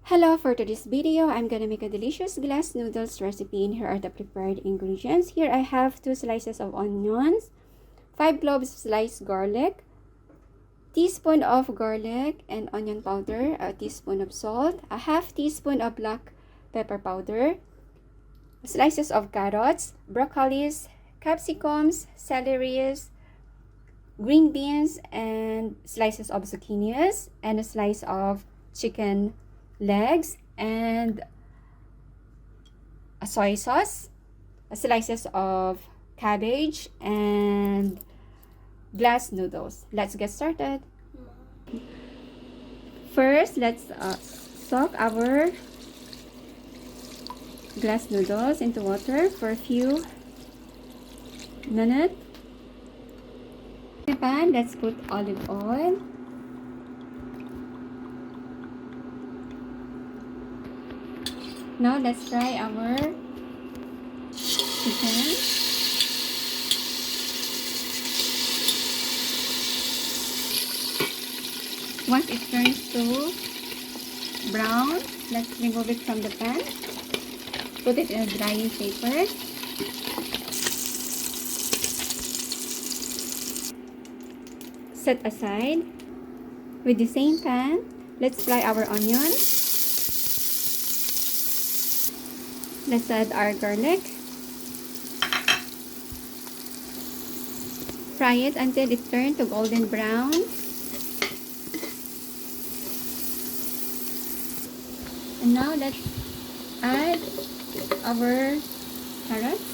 Hello, for today's video, I'm gonna make a delicious glass noodles recipe, and here are the prepared ingredients. Here I have 2 slices of onions, 5 cloves of sliced garlic, teaspoon of garlic and onion powder, a teaspoon of salt, a half teaspoon of black pepper powder, slices of carrots, broccolis, capsicums, celeries, green beans, and slices of zucchinis, and a slice of chicken legs, and a soy sauce, slices of cabbage, and glass noodles. Let's get started. First, let's soak our glass noodles into water for a few minutes. In the pan, let's put olive oil. Now let's fry our chicken. Once it turns to brown, let's remove it from the pan. Put it in a drying paper. Set aside. With the same pan, let's fry our onions. Let's add our garlic. Fry it until it turns to golden brown. And now let's add our carrots.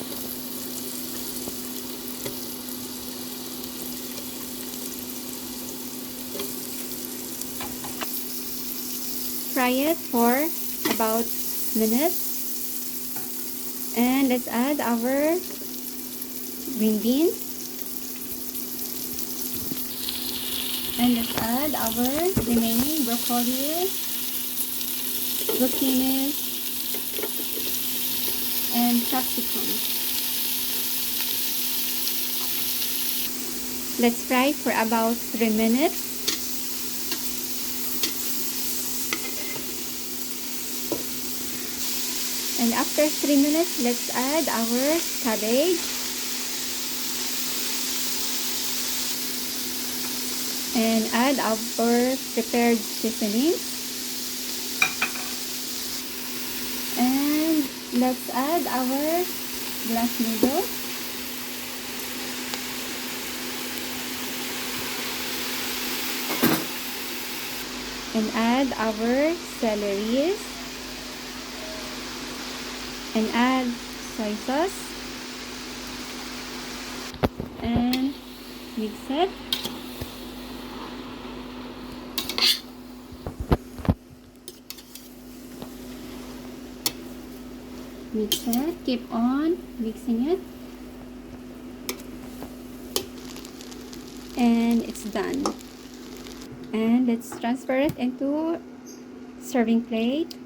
Fry it for about a minute. And let's add our green beans. And let's add our remaining broccoli, zucchini, and capsicum. Let's fry for about 3 minutes. And after 3 minutes, let's add our cabbage. And add our prepared seasoning. And let's add our glass noodles. And add our celery. And add soy sauce. And mix it. Mix it. Keep on mixing it. And it's done. And let's transfer it into serving plate.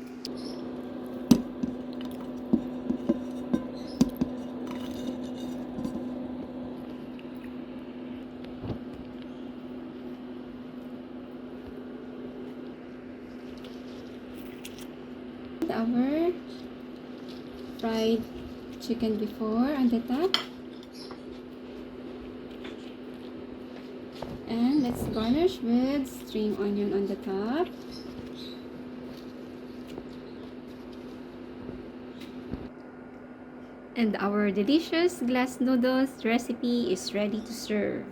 Our fried chicken before on the top, and let's garnish with string onion on the top. And our delicious glass noodles recipe is ready to serve.